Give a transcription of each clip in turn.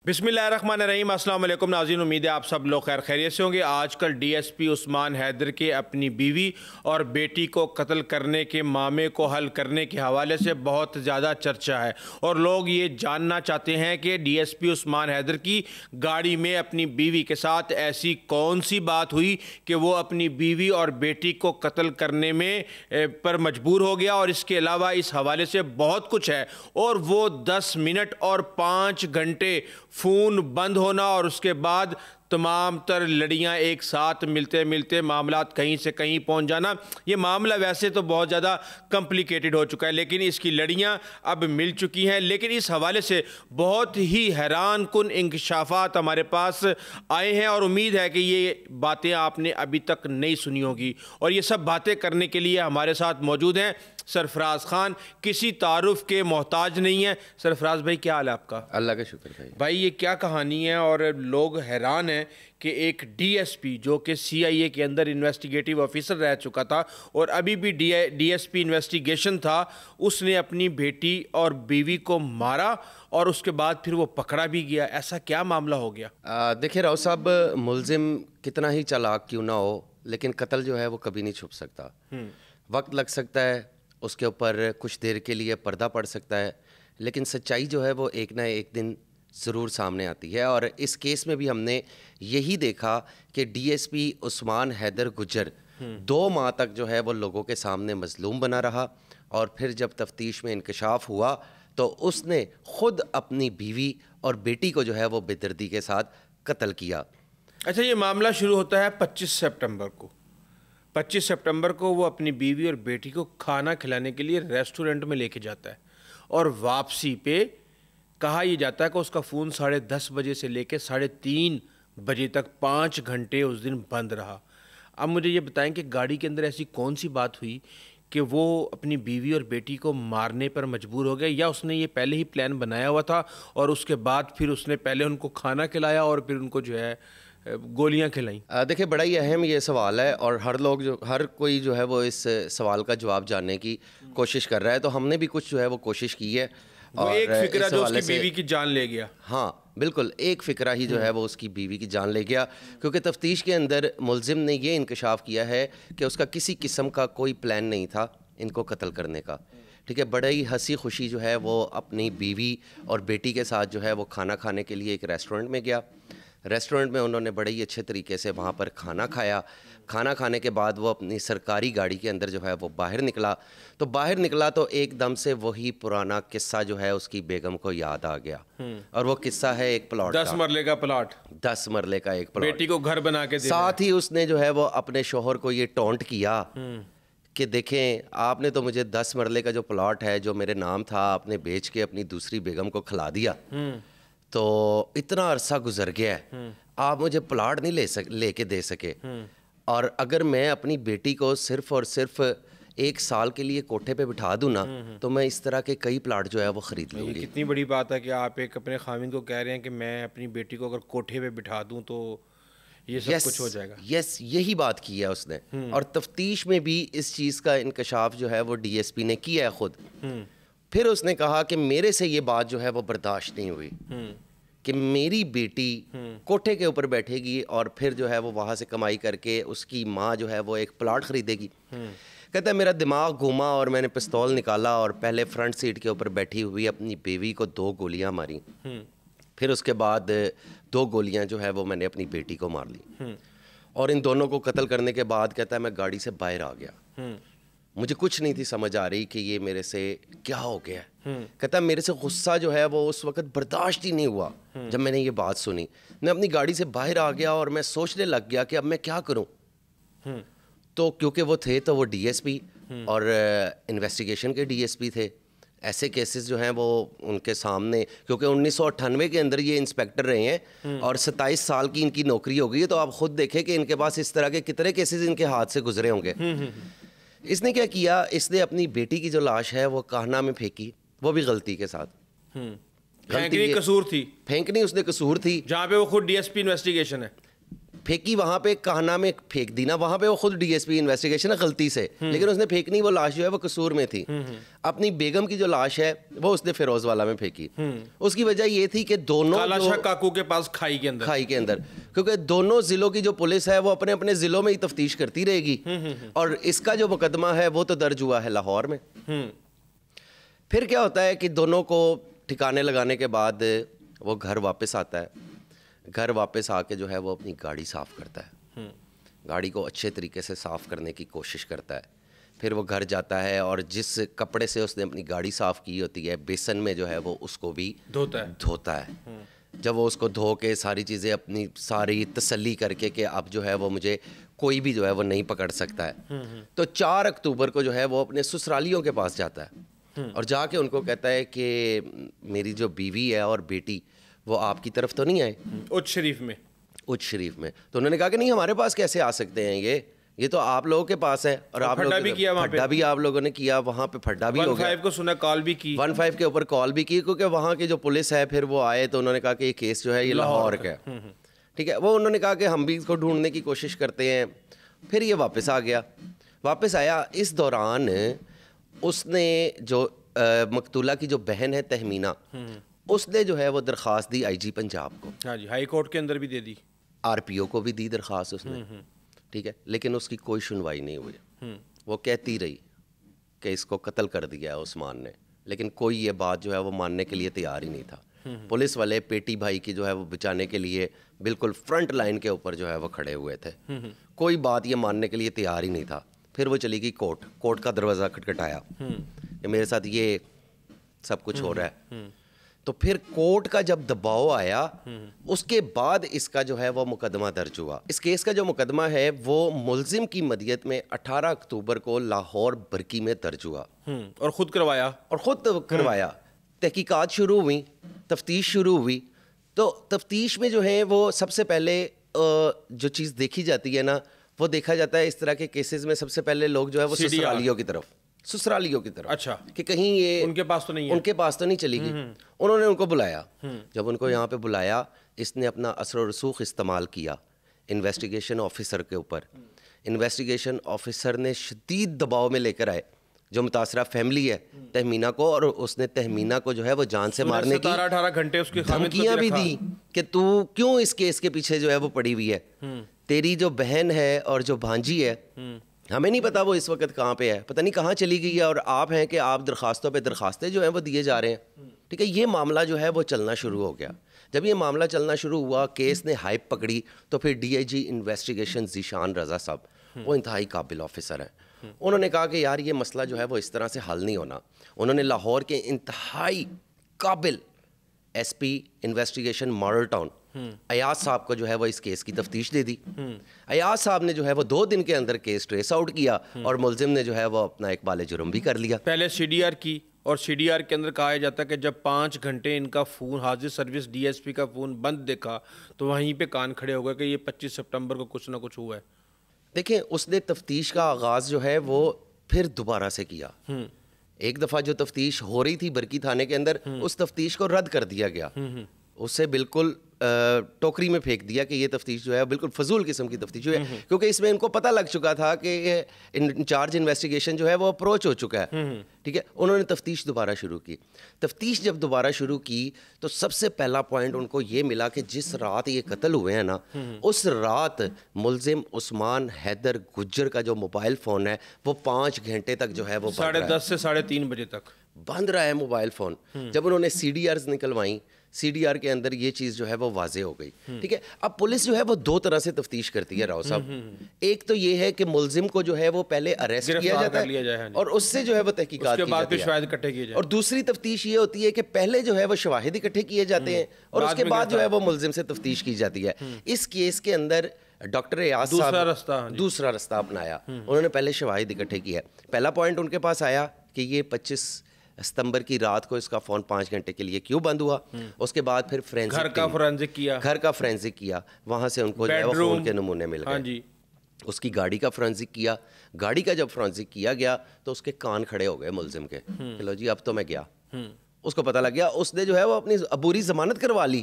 بسم اللہ الرحمن الرحیم۔ السلام علیکم ناظرین، امید ہے آپ سب لوگ خیر خیریت سے ہوں گے۔ آج کل ڈی ایس پی عثمان حیدر کے اپنی بیوی اور بیٹی کو قتل کرنے کے معاملے کو حل کرنے کے حوالے سے بہت زیادہ چرچہ ہے، اور لوگ یہ جاننا چاہتے ہیں کہ ڈی ایس پی عثمان حیدر کی گاڑی میں اپنی بیوی کے ساتھ ایسی کون سی بات ہوئی کہ وہ اپنی بیوی اور بیٹی کو قتل کرنے میں پر مجبور ہو گیا، اور اس کے علاوہ اس حوالے سے بہت کچھ ہے۔ اور وہ 10 منٹ اور 5 گھنٹے فون بند ہونا، اور اس کے بعد تمام تر لڑیاں ایک ساتھ ملتے ملتے معاملات کہیں سے کہیں پہنچ جانا، یہ معاملہ ویسے تو بہت زیادہ کمپلیکیٹڈ ہو چکا ہے، لیکن اس کی لڑیاں اب مل چکی ہیں۔ لیکن اس حوالے سے بہت ہی حیران کن انکشافات ہمارے پاس آئے ہیں، اور امید ہے کہ یہ باتیں آپ نے ابھی تک نہیں سنی ہوگی، اور یہ سب باتیں کرنے کے لیے ہمارے ساتھ موجود ہیں سرفراز خان، کسی تعارف کے محتاج نہیں ہیں۔ سرفراز بھائی، کیا حال ہے آپ کا؟ اللہ کا شکر بھائی یہ کیا کہانی ہے؟ اور لوگ حیران ہیں کہ ایک ڈی ایس پی جو کہ سی آئی اے کے اندر انویسٹیگیٹو آفیسر رہ چکا تھا، اور ابھی بھی ڈی ایس پی انویسٹیگیشن تھا، اس نے اپنی بیٹی اور بیوی کو مارا اور اس کے بعد پھر وہ پکڑا بھی گیا۔ ایسا کیا معاملہ ہو گیا؟ دیکھیں راؤ صاحب، ملزم کتنا ہی چالاک کیوں نہ ہو، لیکن قتل جو ہے وہ کبھی نہیں چھپ سکتا۔ وقت لگ سکتا ہے، اس کے اوپر کچھ دیر کے لیے پردہ پڑ سکتا ہے، لیکن سچائی جو ہے وہ ایک نہ ایک دن ضرور سامنے آتی ہے۔ اور اس کیس میں بھی ہم نے یہی دیکھا کہ ڈی ایس پی عثمان حیدر گجر 2 ماہ تک جو ہے وہ لوگوں کے سامنے مظلوم بنا رہا، اور پھر جب تفتیش میں انکشاف ہوا تو اس نے خود اپنی بیوی اور بیٹی کو جو ہے وہ بے دردی کے ساتھ قتل کیا۔ اچھا، یہ معاملہ شروع ہوتا ہے 25 سپٹمبر کو۔ 25 سپٹمبر کو وہ اپنی بیوی اور بیٹی کو کھانا کھلانے کے لیے ریسٹورنٹ میں لے کے جاتا ہے، اور واپسی پہ کہا یہ جاتا ہے کہ اس کا فون 10:30 بجے سے لے کے 3:30 بجے تک 5 گھنٹے اس دن بند رہا۔ اب مجھے یہ بتائیں کہ گاڑی کے اندر ایسی کون سی بات ہوئی کہ وہ اپنی بیوی اور بیٹی کو مارنے پر مجبور ہو گیا، یا اس نے یہ پہلے ہی پلان بنایا ہوا تھا اور اس کے بعد پھر اس نے پہلے ان کو کھانا کھلایا اور پھر ان کو جو ہے گولیاں کھلائیں؟ دیکھیں، بڑا ہی اہم یہ سوال ہے، اور ہر کوئی جو ہے وہ اس سوال کا جواب جاننے کی کوشش کر رہا ہے، تو ہم نے بھی کچھ جو ہے وہ کوشش کی ہے۔ وہ ایک فکرہ جو اس کی بیوی کی جان لے گیا۔ ہاں بالکل، ایک فکرہ ہی جو ہے وہ اس کی بیوی کی جان لے گیا، کیونکہ تفتیش کے اندر ملزم نے یہ انکشاف کیا ہے کہ اس کا کسی قسم کا کوئی پلان نہیں تھا ان کو قتل کرنے کا۔ ٹھیک ہے، بڑے ہی ہنسی خوشی جو ہے وہ اپنی بیوی اور بیٹی کے ساتھ جو ہے وہ کھانا کھانے کے لیے ایک ریسٹورنٹ میں گیا۔ ریسٹورنٹ میں انہوں نے بڑے ہی اچھے طریقے سے وہاں پر کھانا کھایا۔ کھانا کھانے کے بعد وہ اپنی سرکاری گاڑی کے اندر جو ہے وہ باہر نکلا تو ایک دم سے وہی پرانا قصہ جو ہے اس کی بیگم کو یاد آ گیا، اور وہ قصہ ہے ایک پلاٹ کا، 10 مرلے کا پلاٹ، 10 مرلے کا ایک پلاٹ، بیٹی کو گھر بنا کے دے۔ ساتھ ہی اس نے جو ہے وہ اپنے شوہر کو یہ ٹونٹ کیا کہ دیکھیں، آپ نے تو مجھے 10 مرلے کا جو پلاٹ ہے جو میرے نام تھا، آپ نے بیچ کے اپنی دوسری بیگم کو کھلا دیا، تو اتنا عرصہ گزر گیا ہے، آپ مجھے پلاٹ نہیں لے کے دے سکے، اور اگر میں اپنی بیٹی کو صرف اور صرف 1 سال کے لیے کوٹھے پہ بٹھا دوں نا، تو میں اس طرح کے کئی پلاٹ جو ہے وہ خرید لوں گی۔ کتنی بڑی بات ہے کہ آپ ایک اپنے خاوند کو کہہ رہے ہیں کہ میں اپنی بیٹی کو اگر کوٹھے پہ بٹھا دوں تو یہ سب کچھ ہو جائے گا۔ یس، یہی بات کی ہے اس نے، اور تفتیش میں بھی اس چیز کا انکشاف جو ہے وہ ڈی ایس پی نے کیا ہے خود۔ پھر اس نے کہا کہ میرے سے یہ بات جو ہے وہ برداشت نہیں ہوئی کہ میری بیٹی کوٹھے کے اوپر بیٹھے گی اور پھر جو ہے وہ وہاں سے کمائی کر کے اس کی ماں جو ہے وہ ایک پلاٹ خریدے گی۔ کہتا ہے میرا دماغ گھوما اور میں نے پستول نکالا اور پہلے فرنٹ سیٹ کے اوپر بیٹھی ہوئی اپنی بیوی کو 2 گولیاں ماری، پھر اس کے بعد 2 گولیاں جو ہے وہ میں نے اپنی بیٹی کو مار لی، اور ان دونوں کو قتل کرنے کے بعد کہتا ہے میں گاڑی سے باہر آ گیا، مجھے کچھ نہیں تھی سمجھ آ رہی کہ یہ میرے سے کیا ہو گیا ہے۔ کہتا ہے میرے سے غصہ جو ہے وہ اس وقت برداشت ہی نہیں ہوا جب میں نے یہ بات سنی، میں اپنی گاڑی سے باہر آ گیا اور میں سوچنے لگ گیا کہ اب میں کیا کروں۔ تو کیونکہ وہ تھے تو وہ ڈی ایس پی اور انویسٹیگیشن کے ڈی ایس پی تھے، ایسے کیسز جو ہیں وہ ان کے سامنے، کیونکہ 1998 کے اندر یہ انسپیکٹر رہے ہیں اور 27 سال کی ان کی نوکری ہو گئی ہے، تو آپ خود دیکھیں کہ ان کے پاس اس طرح کے کتنے کیسز ان کے ہاتھ سے گزرے ہوں گے۔ اس نے کیا کیا، اس نے اپنی بیٹی کی جو لاش ہے وہ کاہنا میں پھینکی، وہ بھی غلطی کے ساتھ۔ پھینکنی قصور تھی، پھینکنی اس نے قصور تھی، جہاں پہ وہ خود ڈی ایس پی انویسٹیگیشن ہے۔ پھینکی وہاں پہ کہنا میں پھینک دی نا, وہاں پہ وہ خود ڈی ایس پی انویسٹیگیشن غلطی سے, لیکن اس نے پھینکنی وہ لاش جو ہے وہ قصور میں تھی. اپنی بیگم کی جو لاش ہے وہ اس نے فیروز والا میں پھینکی. اس کی وجہ یہ تھی کہ دونوں کالا شاہ کاکو کے پاس کھائی کے اندر, کیونکہ دونوں ضلعوں کی جو پولیس ہے وہ اپنے اپنے ضلعوں میں ہی تفتیش کرتی رہے گی, اور اس کا جو مقدمہ ہے وہ تو درج ہوا ہے لاہور میں. پھر کیا ہوتا ہے کہ دونوں کو ٹھکانے لگانے کے بعد وہ گھر واپس آتا ہے. گھر واپس آ کے جو ہے وہ اپنی گاڑی صاف کرتا ہے, گاڑی کو اچھے طریقے سے صاف کرنے کی کوشش کرتا ہے. پھر وہ گھر جاتا ہے اور جس کپڑے سے اس نے اپنی گاڑی صاف کی ہوتی ہے بیسن میں جو ہے وہ اس کو بھی دھوتا ہے. جب وہ اس کو دھو کے ساری چیزیں اپنی ساری تسلی کر کے کہ اب جو ہے وہ مجھے کوئی بھی جو ہے وہ نہیں پکڑ سکتا ہے, تو 4 اکتوبر کو جو ہے وہ اپنے سسرالیوں کے پاس جاتا ہے اور جا کے ان کو کہتا ہے کہ میری جو بیوی ہے اور بیٹی وہ آپ کی طرف تو نہیں آئے اچ شریف میں. تو انہوں نے کہا کہ نہیں, ہمارے پاس کیسے آ سکتے ہیں, یہ تو آپ لوگوں کے پاس ہے, اور آپ پھڈا بھی کیا, پھڈا بھی آپ لوگوں نے کیا, وہاں پہ پھڈا بھی ہو گیا. 15 کو سنا کال بھی کی, 15 کے اوپر کال بھی کی, کیونکہ وہاں کی جو پولیس ہے پھر وہ آئے تو انہوں نے کہا کہ یہ کیس جو ہے یہ لاہور کا ہے. ٹھیک ہے, وہ انہوں نے کہا کہ ہم بھی اس کو ڈھونڈنے کی کوشش کرتے ہیں. پھر یہ واپس آ گیا. واپس آیا, اس دوران اس نے جو مقتولہ کی جو بہن ہے تہمینہ, اس نے جو ہے وہ درخواست دی آئی جی پنجاب کو. ہاں جی, ہائی کورٹ کے اندر بھی دے دی, آر پی او کو بھی دی درخواست اس نے. ٹھیک ہے, لیکن اس کی کوئی سنوائی نہیں ہوئی. وہ کہتی رہی کہ اس کو قتل کر دیا ہے عثمان نے, لیکن کوئی یہ بات جو ہے وہ ماننے کے لیے تیار ہی نہیں تھا. پولیس والے پیٹی بھائی کی جو ہے وہ بچانے کے لیے بالکل فرنٹ لائن کے اوپر جو ہے وہ کھڑے ہوئے تھے. کوئی بات یہ ماننے کے لیے تیار ہی نہیں تھا. پھر وہ چلی گئی کورٹ کا دروازہ کھٹکھٹایا کہ میرے ساتھ یہ سب کچھ ہو رہا ہے. تو پھر کورٹ کا جب دباؤ آیا, اس کے بعد اس کا جو ہے وہ مقدمہ درج ہوا. اس کیس کا جو مقدمہ ہے وہ ملزم کی مدیت میں 18 اکتوبر کو لاہور برکی میں درج ہوا, اور خود کروایا. تحقیقات شروع ہوئی, تفتیش شروع ہوئی. تو تفتیش میں جو ہے وہ سب سے پہلے جو چیز دیکھی جاتی ہے نا, وہ دیکھا جاتا ہے اس طرح کے کیسز میں سب سے پہلے لوگ جو ہے وہ سسرالیوں کی طرف. اچھا, کہ کہیں یہ ان کے پاس تو نہیں چلی گئی. انہوں نے ان کو بلایا. جب ان کو یہاں پہ بلایا, اس نے اپنا اثر و رسوخ استعمال کیا انویسٹیگیشن آفیسر کے اوپر. انویسٹیگیشن آفیسر نے شدید دباؤ میں لے کر آئے جو متاثرہ فیملی ہے تہمینہ کو, اور اس نے تہمینہ کو جو ہے وہ جان سے مارنے کی 18 گھنٹے اس کی دھمکیاں بھی دی کہ تو کیوں اس کیس کے پیچھے جو ہے وہ پڑی ہوئی ہے. تیری جو بہن ہے اور جو بھانجی ہے, ہمیں نہیں پتا وہ اس وقت کہاں پہ ہے, پتہ نہیں کہاں چلی گئی ہے, اور آپ ہیں کہ آپ درخواستوں پہ درخواستیں جو ہیں وہ دیے جا رہے ہیں. ٹھیک ہے, یہ معاملہ جو ہے وہ چلنا شروع ہو گیا. جب یہ معاملہ چلنا شروع ہوا, کیس نے ہائپ پکڑی, تو پھر D I G investigation Zeeshan Raza صاحب, وہ انتہائی قابل آفیسر ہیں. انہوں نے کہا کہ یار یہ مسئلہ جو ہے وہ اس طرح سے حل نہیں ہونا. انہوں نے لاہور کے انتہائی قابل S P investigation model town Ayaz صاحب کو جو ہے وہ اس کیس کی تفتیش دے دی. ایاز صاحب نے جو ہے وہ 2 دن کے اندر کیس ٹریس آؤٹ کیا, اور ملزم نے جو ہے وہ اپنا اقبال جرم بھی کر لیا. پہلے سی ڈی آر کی, اور سی ڈی آر کے اندر کہا جاتا ہے کہ جب 5 گھنٹے ان کا فون حاضر سروس ڈی ایس پی کا فون بند دیکھا تو وہیں پہ کان کھڑے ہو گئے کہ یہ 25 سپٹمبر کو کچھ نہ کچھ ہوا ہے. دیکھیں, اس نے تفتیش کا آغاز جو ہے وہ پھر دوبارہ سے کیا. ایک دفعہ جو تفتیش ہو رہی تھی برکی تھانے کے اندر, اس تفتیش کو رد کر دیا گیا. اسے بالکل ٹوکری میں پھینک دیا کہ یہ تفتیش جو ہے بالکل فضول قسم کی تفتیش ہے, کیونکہ اس میں ان کو پتہ لگ چکا تھا کہ انچارج انویسٹیگیشن جو ہے وہ اپروچ ہو چکا ہے. ٹھیک ہے, انہوں نے تفتیش دوبارہ شروع کی. تفتیش جب دوبارہ شروع کی تو سب سے پہلا پوائنٹ ان کو یہ ملا کہ جس رات یہ قتل ہوئے ہیں نا, اس رات ملزم عثمان حیدر گجر کا جو موبائل فون ہے وہ 5 گھنٹے تک جو ہے وہ 10:30 سے 3:30 بجے تک بند رہا ہے موبائل فون. جب انہوں نے سی ڈی آرز نکلوائیں, سی ڈی آر کے اندر یہ چیز جو ہے وہ واضح ہو گئی. ٹھیک ہے, اب پولیس جو ہے وہ 2 طرح سے تفتیش کرتی ہے راؤ صاحب. ایک تو یہ ہے کہ ملزم کو جو ہے وہ پہلے اریسٹ کیا جاتا ہے اور اس سے جو ہے وہ تحقیقات کی جاتی ہے, شواہد اکٹھے کیے جائیں. اور دوسری تفتیش یہ ہوتی ہے کہ پہلے جو ہے وہ شواہد اکٹھے کیے جاتے ہیں اور اس کے بعد جو ہے وہ ملزم سے تفتیش کی جاتی ہے. اس کیس کے اندر ڈاکٹر ایاز صاحب دوسرا رستہ اپنایا. انہوں نے پہلے شواہد اکٹھے کیا. پہلا پوائنٹ ان کے پاس آیا کہ یہ 25 ستمبر کی رات کو اس کا فون 5 گھنٹے کے لیے کیوں بند ہوا. اس کے بعد پھر گھر کا فرینزک کیا, وہاں سے ان کو جو ہے وہ خون کے نمونے مل گئے. اس کی گاڑی کا فرینزک کیا. گاڑی کا جب فرینزک کیا گیا تو اس کے کان کھڑے ہو گئے ملزم کے, چلو جی اب تو میں گیا. اس کو پتہ لگ گیا, اس نے جو ہے وہ اپنی عبوری ضمانت کروا لی.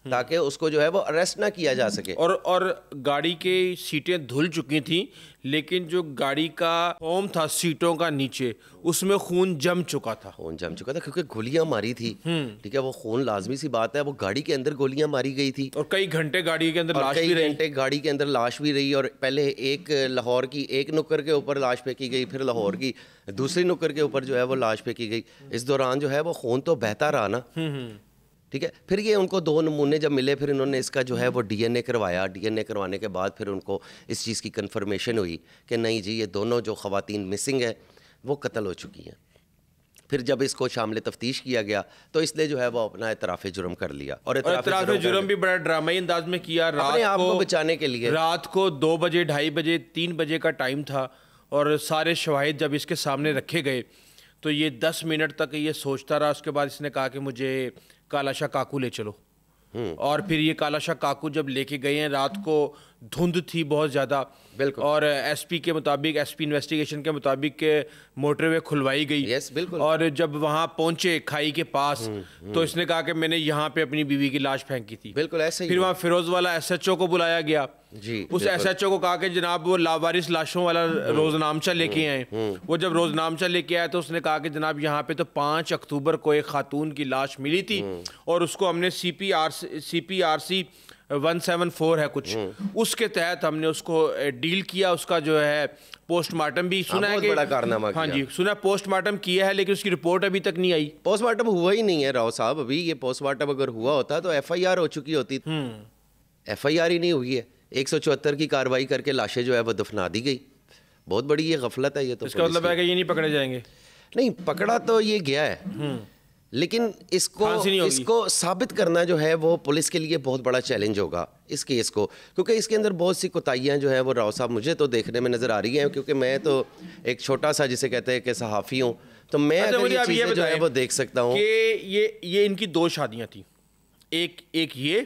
تاکہ اس کو جو ہے وہ اریسٹ نہ کیا جا سکے. اور گاڑی کی سیٹیں دھل چکی تھیں لیکن جو گاڑی کا فوم تھا سیٹوں کا نیچے اس میں خون جم چکا تھا کیونکہ گولیاں ماری تھی. ٹھیک ہے, وہ خون لازمی سی بات ہے, وہ گاڑی کے اندر گولیاں ماری گئی تھی اور کئی گھنٹے گاڑی کے اندر لاش بھی رہی. گاڑی کے اندر لاش بھی رہی, اور پہلے ایک لاہور کی ایک نکر کے اوپر لاش پھینکی گئی, پھر لاہور کی دوسری نکر کے اوپر جو ہے وہ لاش پھینکی گئی. اس دوران جو ہے وہ خون تو بہتا رہا نا. ٹھیک ہے, پھر یہ ان کو 2 نمونے جب ملے, پھر انہوں نے اس کا جو ہے وہ ڈی این اے کروایا. ڈی این اے کروانے کے بعد پھر ان کو اس چیز کی کنفرمیشن ہوئی کہ نہیں جی یہ دونوں جو خواتین مسنگ ہیں وہ قتل ہو چکی ہیں. پھر جب اس کو شامل تفتیش کیا گیا تو اس نے جو ہے وہ اپنا اعتراف جرم کر لیا, اور اعتراف جرم بھی بڑا ڈرامائی انداز میں کیا. اپنے آپ کو بچانے کے لیے رات کو 2 بجے 2:30 بجے 3 بجے کا ٹائم تھا, اور سارے شواہد جب اس کے سامنے رکھے گئے تو یہ 10 منٹ تک یہ سوچتا رہا. اس کے بعد اس نے کہا کہ مجھے کالا شاہ کاکو لے چلو, اور پھر یہ کالا شاہ کاکو جب لے کے گئے ہیں, رات کو دھند تھی بہت زیادہ, بالکل, اور ایس پی کے مطابق, ایس پی انویسٹیگیشن کے مطابق موٹر وے کھلوائی گئی. بالکل, اور جب وہاں پہنچے کھائی کے پاس تو اس نے کہا کہ میں نے یہاں پہ اپنی بیوی کی لاش پھینکی تھی. بالکل ایسے ہی. پھر وہاں فیروز والا ایس ایچ او کو بلایا گیا. جی, اس ایس ایچ او کو کہا کہ جناب وہ لاوارث لاشوں والا روزنامچہ لے کے آئے. وہ جب روزنامچہ لے کے آیا تو اس نے کہا کہ جناب یہاں پہ تو 5 اکتوبر کو ایک خاتون کی لاش ملی تھی, اور اس کو ہم نے سی پی آر سی 174 ہے کچھ, اس کے تحت ہم نے اس کو ڈیل کیا. اس کا جو ہے پوسٹ مارٹم بھی سنا ہے کہ بڑا کارنامہ کیا. ہاں جی سنا پوسٹ مارٹم کیا ہے لیکن اس کی رپورٹ ابھی تک نہیں آئی. پوسٹ مارٹم ہوا ہی نہیں ہے راؤ صاحب ابھی. یہ پوسٹ مارٹم اگر ہوا ہوتا تو ایف آئی آر ہو چکی ہوتی. ایف آئی آر ہی نہیں ہوئی ہے. 174 کی کارروائی کر کے لاشیں جو ہے وہ دفنا دی گئی. بہت بڑی یہ غفلت ہے. یہ تو اس کا مطلب ہے کہ یہ نہیں پکڑے جائیں گے. نہیں پکڑا تو یہ گیا ہے, لیکن اس کو ثابت کرنا جو ہے وہ پولیس کے لیے بہت بڑا چیلنج ہوگا اس کیس کو, کیونکہ اس کے اندر بہت سی کوتاہیاں جو ہیں وہ راؤ صاحب مجھے تو دیکھنے میں نظر آ رہی ہیں, کیونکہ میں تو ایک چھوٹا سا جسے کہتے ہیں کہ صحافی ہوں, تو میں اگر یہ چیزیں جو ہے وہ دیکھ سکتا ہوں کہ یہ ان کی 2 شادیاں تھیں. ایک یہ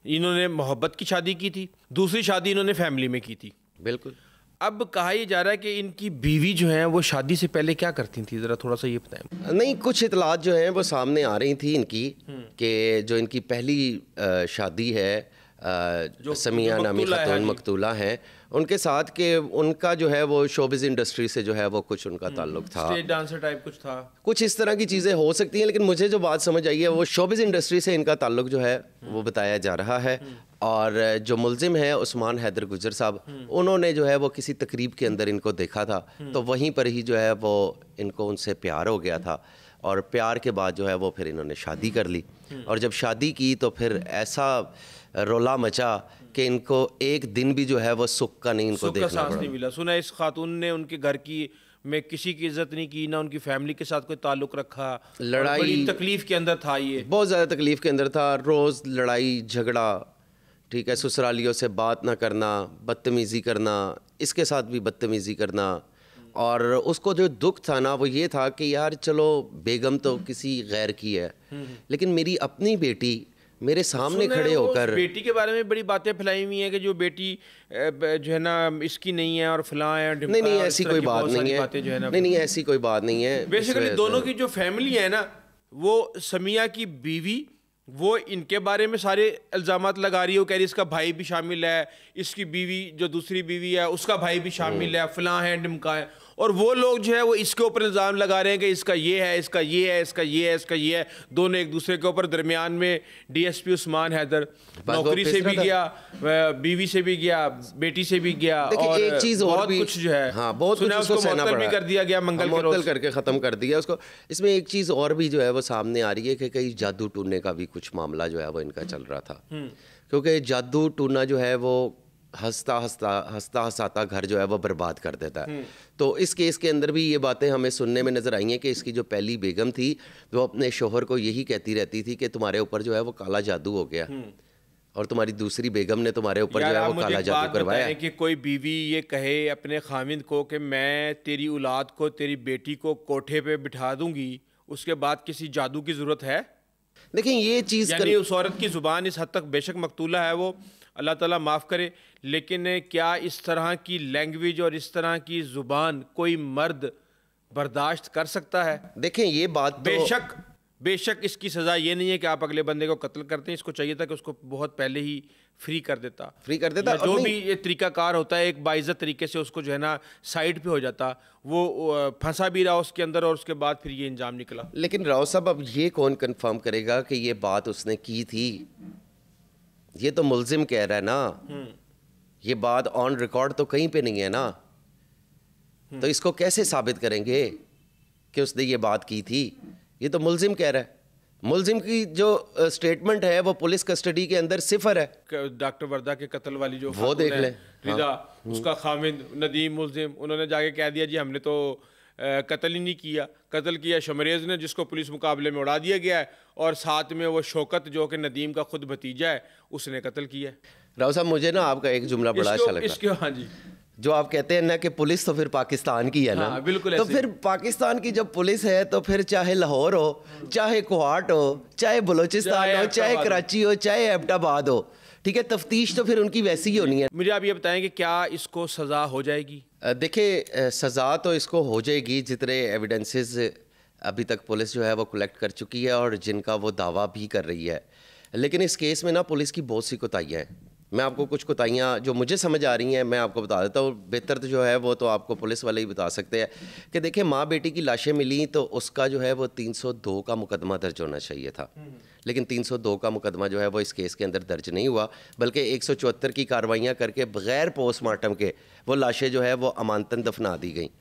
انہوں نے محبت کی شادی کی تھی, دوسری شادی انہوں نے فیملی میں کی تھی. بالکل. اب کہا یہ جا رہا ہے کہ ان کی بیوی جو ہیں وہ شادی سے پہلے کیا کرتی تھی, ذرا تھوڑا سا یہ بتائیں. نہیں کچھ اطلاعات جو ہیں وہ سامنے آ رہی تھیں ان کی, کہ جو ان کی پہلی شادی ہے سمیہ نامی خاتون مقتولہ ہیں, ان کے ساتھ کہ ان کا جو ہے وہ شوبز انڈسٹری سے جو ہے وہ کچھ ان کا تعلق تھا, اسٹیج ڈانسر ٹائپ کچھ تھا, کچھ اس طرح کی چیزیں ہو سکتی ہیں. لیکن مجھے جو بات سمجھ آئی ہے وہ شوبز انڈسٹری سے ان کا تعلق جو ہے وہ بتایا جا رہا ہے. اور جو ملزم ہے عثمان حیدر گجر صاحب, انہوں نے جو ہے وہ کسی تقریب کے اندر ان کو دیکھا تھا, تو وہیں پر ہی جو ہے وہ ان کو ان سے پیار ہو گیا تھا, اور پیار کے بعد جو ہے وہ پھر انہوں نے شادی کر لی. اور جب شادی کی تو پھر ایسا رولا مچا کہ ان کو ایک دن بھی جو ہے وہ سکھ کا نہیں ان کو دیکھنا پڑا. سنا اس خاتون نے ان کے گھر کی میں کسی کی عزت نہیں کی, نہ ان کی فیملی کے ساتھ کوئی تعلق رکھا, لڑائی تکلیف کے اندر تھا, یہ بہت زیادہ تکلیف کے اندر تھا. روز لڑائی جھگڑا, ٹھیک ہے, سسرالیوں سے بات نہ کرنا, بدتمیزی کرنا, اس کے ساتھ بھی بدتمیزی کرنا. اور اس کو جو دکھ تھا نا وہ یہ تھا کہ یار چلو بیگم تو کسی غیر کی ہے, لیکن میری اپنی بیٹی میرے سامنے کھڑے ہو کر, بیٹی کے بارے میں بڑی باتیں پھیلائی ہوئی ہیں کہ جو بیٹی جو ہے نا اس کی نہیں ہے اور فلاں ہے. نہیں ایسی کوئی بات نہیں ہے, نہیں ایسی کوئی بات نہیں ہے. بیسیکلی دونوں کی جو فیملی ہے نا, وہ سمیہ کی بیوی وہ ان کے بارے میں سارے الزامات لگا رہی ہے. وہ کہہ رہی ہے اس کا بھائی بھی شامل ہے, اس کی بیوی جو دوسری بیوی ہے اس کا بھائی بھی شامل ہے, فلاں ہے ڈمکا ہے. اور وہ لوگ جو ہے وہ اس کے اوپر الزام لگا رہے ہیں کہ اس کا یہ ہے, اس کا یہ ہے, اس کا یہ ہے, اس کا یہ ہے. دونوں ایک دوسرے کے اوپر. درمیان میں ڈی ایس پی عثمان حیدر نوکری سے بھی گیا, بیوی سے بھی گیا, بیٹی سے بھی گیا, اور ایک چیز اور بھی کچھ جو ہے بہت کچھ اس کو سہنا پڑا, بھی کر دیا گیا, معطل کر کے ختم کر دیا اس کو. اس میں ایک چیز اور بھی جو ہے وہ سامنے آ رہی ہے کہ کئی جادو ٹونے کا بھی کچھ معاملہ جو ہے وہ ان کا چل رہا تھا, کیونکہ جادو ٹونا جو ہے وہ ہنستا ہنساتا گھر جو ہے وہ برباد کر دیتا ہے. تو اس کیس کے اندر بھی یہ باتیں ہمیں سننے میں نظر آئی ہیں کہ اس کی جو پہلی بیگم تھی وہ اپنے شوہر کو یہی کہتی رہتی تھی کہ تمہارے اوپر جو ہے وہ کالا جادو ہو گیا, اور تمہاری دوسری بیگم نے تمہارے اوپر جو ہے وہ کالا جادو کروایا ہے. کہ کوئی بیوی یہ کہے اپنے خاوند کو کہ میں تیری اولاد کو, تیری بیٹی کو کوٹھے پہ بٹھا دوں گی, اس کے بعد کسی جادو کی ضرورت ہے؟ دیکھیں یہ چیز یعنی اس عورت کی زبان اس حد تک بے شک مقتولہ ہے, وہ اللہ تعالیٰ معاف کرے, لیکن کیا اس طرح کی لینگویج اور اس طرح کی زبان کوئی مرد برداشت کر سکتا ہے؟ دیکھیں یہ بات بے شک اس کی سزا یہ نہیں ہے کہ آپ اگلے بندے کو قتل کرتے ہیں، اس کو چاہیے تھا کہ اس کو بہت پہلے ہی فری کر دیتا، جو بھی یہ طریقہ کار ہوتا ہے ایک باعزت طریقے سے اس کو جو ہے نا سائڈ پہ ہو جاتا، وہ پھنسا بھی رہا اس کے اندر اور اس کے بعد پھر یہ انجام نکلا۔ لیکن راؤ صاحب اب یہ کون کنفرم کرے گا کہ یہ بات اس نے کی تھی؟ یہ تو ملزم کہہ رہا ہے نا، یہ بات آن ریکارڈ تو کہیں پہ نہیں ہے نا، تو اس کو کیسے ثابت کریں گے کہ اس نے یہ بات کی تھی؟ یہ تو ملزم کہہ رہا ہے، ملزم کی جو سٹیٹمنٹ ہے وہ پولیس کسٹڈی کے اندر 0 ہے۔ ڈاکٹر وردہ کے قتل والی جو وہ دیکھ لیں، رضا اس کا خامند ندیم ملزم، انہوں نے جا کے کہہ دیا جی ہم نے تو قتل ہی نہیں کیا، قتل کیا شمریز نے جس کو پولیس مقابلے میں اڑا دیا گیا ہے، اور ساتھ میں وہ شوکت جو کہ ندیم کا خود بھتیجا ہے اس نے قتل کیا ہے۔ راؤ صاحب مجھے نا آپ کا ایک جملہ بڑا اچھا لگا، اس کے ہاں جی جو آپ کہتے ہیں نا کہ پولیس تو پھر پاکستان کی ہے نا، تو پھر پاکستان کی جب پولیس ہے تو پھر چاہے لاہور ہو، چاہے کوہاٹ ہو، چاہے بلوچستان ہو، چاہے کراچی ہو، چاہے ایبٹ آباد ہو، ٹھیک ہے، تفتیش تو پھر ان کی ویسی ہی ہونی ہے۔ مجھے آپ یہ بتائیں کہ کیا اس کو سزا ہو جائے گی؟ دیکھیں سزا تو اس کو ہو جائے گی جتنے ایویڈنسز ابھی تک پولیس جو ہے وہ کلیکٹ کر چکی ہے اور جن کا وہ دعویٰ بھی کر رہی ہے، لیکن اس کیس میں نا پولیس کی بہت سی کوتاہیاں ہیں۔ میں آپ کو کچھ کوتاہیاں جو مجھے سمجھ آ رہی ہیں میں آپ کو بتا دیتا ہوں، بہتر تو جو ہے وہ تو آپ کو پولیس والے ہی بتا سکتے ہیں کہ دیکھیں ماں بیٹی کی لاشیں ملیں تو اس کا جو ہے وہ 302 کا مقدمہ درج ہونا چاہیے تھا، لیکن 302 کا مقدمہ جو ہے وہ اس کیس کے اندر درج نہیں ہوا، بلکہ 174 کی کارروائیاں کر کے بغیر پوسٹ مارٹم کے وہ لاشیں جو ہے وہ امانتاً دفنا دی گئیں۔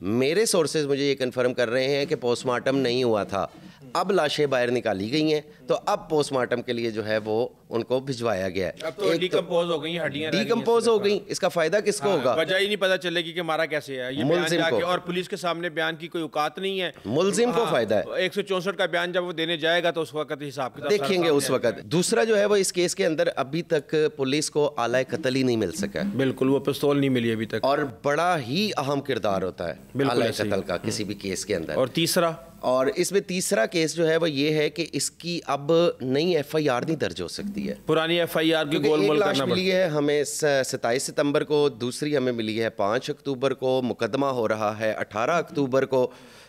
میرے سورسز مجھے یہ کنفرم کر رہے ہیں کہ پوسٹ مارٹم نہیں ہوا تھا، اب لاشیں باہر نکالی گئی ہیں تو اب پوسٹ مارٹم کے لیے جو ہے وہ ان کو بھجوایا گیا ہے۔ اب تو ڈیکمپوز ہو گئی ہیں، ہڈیاں ڈیکمپوز ہو گئی، اس کا فائدہ کس کو ہوگا؟ وجہ ہی نہیں پتہ چلے گی کہ مارا کیسے ہے، یہ بیان جا کے، اور پولیس کے سامنے بیان کی کوئی اوقات نہیں ہے، ملزم کو فائدہ ہے۔ 164 کا بیان جب وہ دینے جائے گا تو اس وقت حساب کتاب دیکھیں گے اس وقت۔ دوسرا جو ہے وہ اس کیس کے اندر ابھی تک پولیس کو آلہ قتل ہی نہیں مل سکا، بالکل وہ پستول نہیں ملی ابھی تک، اور بڑا ہی اہم کردار ہوتا ہے آلہ قتل کا کسی بھی کیس کے اندر۔ اور اس میں تیسرا کیس جو ہے وہ یہ ہے کہ اس کی اب نئی FIR نہیں درج ہو سکتی ہے، پرانی FIR کی گول مول کرنا ملی ہے ہمیں 27 ستمبر کو، دوسری ہمیں ملی ہے 5 اکتوبر کو، مقدمہ ہو رہا ہے 18 اکتوبر کو،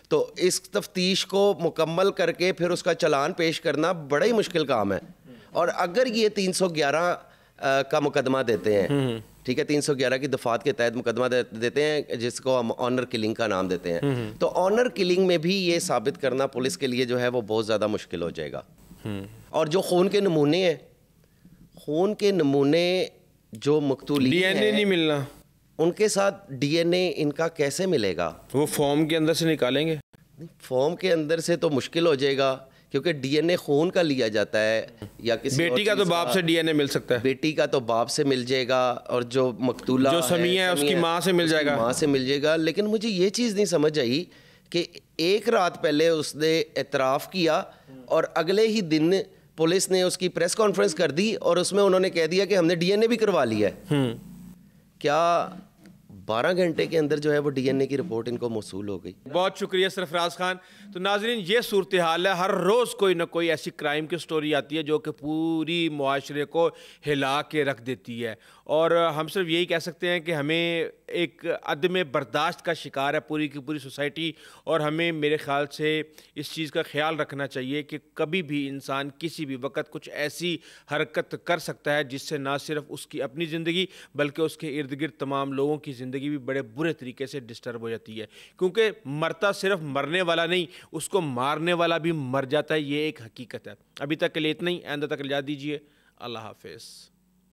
تو اس تفتیش کو مکمل کر کے پھر اس کا چلان پیش کرنا بڑا ہی مشکل کام ہے، اور اگر یہ 311 کا مقدمہ دیتے ہیں، ٹھیک ہے، 311 کی دفعات کے تحت مقدمہ دیتے ہیں جس کو ہم آنر کلنگ کا نام دیتے ہیں، تو آنر کلنگ میں بھی یہ ثابت کرنا پولیس کے لیے جو ہے وہ بہت زیادہ مشکل ہو جائے گا۔ اور جو خون کے نمونے ہیں، خون کے نمونے جو مقتولین DNA نہیں ملنا، ان کے ساتھ DNA ان کا کیسے ملے گا؟ وہ فارم کے اندر سے نکالیں گے، فارم کے اندر سے تو مشکل ہو جائے گا کیونکہ DNA خون کا لیا جاتا ہے، یا کسی بیٹی کا تو باپ سے DNA مل سکتا ہے، بیٹی کا تو باپ سے مل جائے گا، اور جو مقتولہ جو سمیہ ہے اس کی ماں سے مل جائے گا، ماں سے مل جائے گا۔ لیکن مجھے یہ چیز نہیں سمجھ آئی کہ ایک رات پہلے اس نے اعتراف کیا اور اگلے ہی دن پولیس نے اس کی پریس کانفرنس کر دی اور اس میں انہوں نے کہہ دیا کہ ہم نے DNA بھی کروا لیا ہے۔ کیا 12 گھنٹے کے اندر جو ہے وہ DNA کی رپورٹ ان کو موصول ہو گئی؟ بہت شکریہ سرفراز خان۔ تو ناظرین یہ صورتحال ہے، ہر روز کوئی نہ کوئی ایسی کرائم کی سٹوری آتی ہے جو کہ پوری معاشرے کو ہلا کے رکھ دیتی ہے، اور ہم صرف یہی کہہ سکتے ہیں کہ ہمیں ایک عدم برداشت کا شکار ہے پوری کی پوری سوسائٹی، اور ہمیں میرے خیال سے اس چیز کا خیال رکھنا چاہیے کہ کبھی بھی انسان کسی بھی وقت کچھ ایسی حرکت کر سکتا ہے جس سے نہ صرف اس کی اپنی زندگی بلکہ اس کے ارد گرد تمام لوگوں کی زندگی بھی بڑے برے طریقے سے ڈسٹرب ہو جاتی ہے، کیونکہ مرتا صرف مرنے والا نہیں، اس کو مارنے والا بھی مر جاتا ہے، یہ ایک حقیقت ہے۔ ابھی تک کے لیے اتنا ہی، آئندہ تک اجازت دیجیے، اللہ حافظ۔